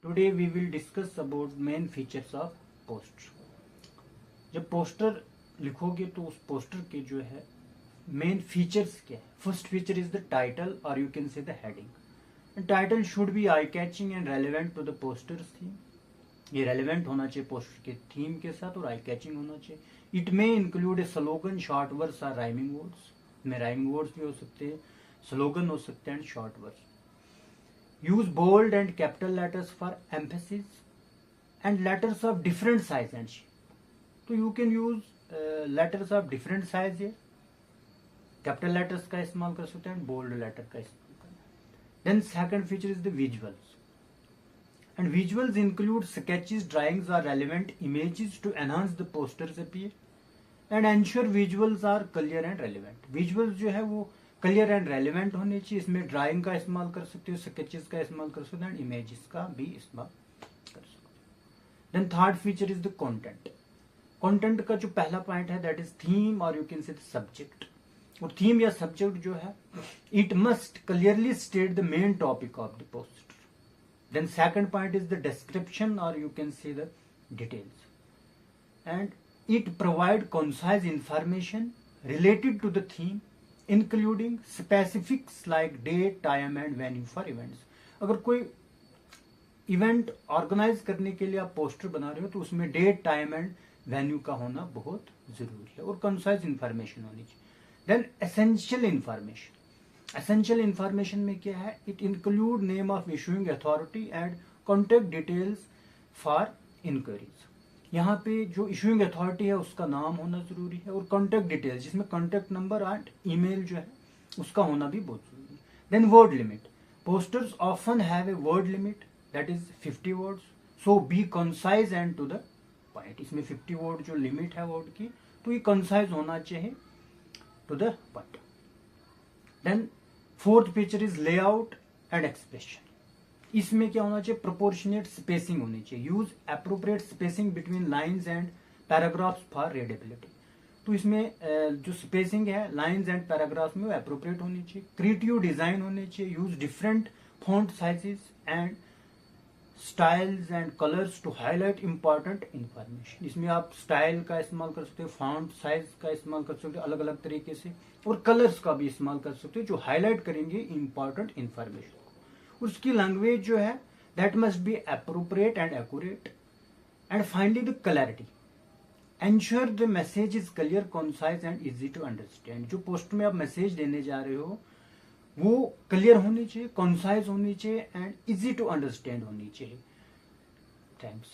Today we will discuss about main features of poster. जब poster लिखोगे तो उस पोस्टर के जो है मेन फीचर्स क्या है. First feature is the title और you can say the heading. Title should be eye catching and relevant to the poster's theme. ये रेलिवेंट होना चाहिए पोस्टर के थीम के साथ और आई कैचिंग होना चाहिए. It may include a slogan, short words और राइमिंग वर्ड्स. में राइमिंग वर्ड्स भी हो सकते हैं, स्लोगन हो सकते हैं and short words. Use bold and capital letters for emphasis and letters of different size and shape. तो you can use letters of different size है. कैपिटल लेटर्स का इस्तेमाल कर सकते हैं, बोल्ड लेटर का इस्तेमाल करना. Then second feature is the visuals. And visuals include sketches, drawings or relevant images to enhance the poster's appeal and ensure visuals are clear and relevant. Visuals जो है वो clear and relevant होने चाहिए. इसमें drawing का इस्तेमाल कर सकते हो, sketches का इस्तेमाल कर सकते हो and images का भी इस्तेमाल कर सकते हो. Then third feature is the content. Content का जो पहला पॉइंट है that is theme or you can say the subject. और theme या subject जो है it must clearly state the main topic of the poster. Then second point is the description or you can say the details, and it provide concise information related to the theme including specifics like date, time and venue for events. अगर कोई event organise करने के लिए आप poster बना रहे हो तो उसमें डेट, टाइम एंड वेन्यू का होना बहुत जरूरी है और कंसाइज इंफॉर्मेशन होनी चाहिए. Then essential information. Essential information में क्या है? It include name of issuing authority and contact details for enquiries. यहाँ पे जो इशूइंग अथॉरिटी है उसका नाम होना जरूरी है और कॉन्टेक्ट डिटेल्स जिसमें कॉन्टेक्ट नंबर एंड ईमेल जो है उसका होना भी बहुत जरूरी है. Then word limit. Posters often have a word limit that is 50 words. So be concise and to the point. इसमें 50 वर्ड जो लिमिट है वर्ड की, तो ये कंसाइज होना चाहिए, to the point. Then fourth feature is layout and expression. इसमें क्या होना चाहिए? प्रोपोर्शनेट स्पेसिंग होनी चाहिए. Use appropriate spacing between lines and paragraphs for readability. तो इसमें जो स्पेसिंग है लाइंस एंड पैराग्राफ्स में वो एप्रोप्रिएट होनी चाहिए. क्रिएटिव डिजाइन होने चाहिए. Use different font sizes and styles and colours to highlight important information. इसमें आप स्टाइल का इस्तेमाल कर सकते हो, फॉन्ट साइज का इस्तेमाल कर सकते हो अलग अलग तरीके से, और कलर्स का भी इस्तेमाल कर सकते हो जो हाईलाइट करेंगे इंपॉर्टेंट इंफॉर्मेशन. उसकी लैंग्वेज जो है that must be appropriate and accurate. And finally the clarity. Ensure the message is clear, concise and easy to understand. जो पोस्ट में आप मैसेज देने जा रहे हो वो क्लियर होनी चाहिए, कॉन्साइज होनी चाहिए एंड इजी टू अंडरस्टैंड होनी चाहिए. थैंक्स.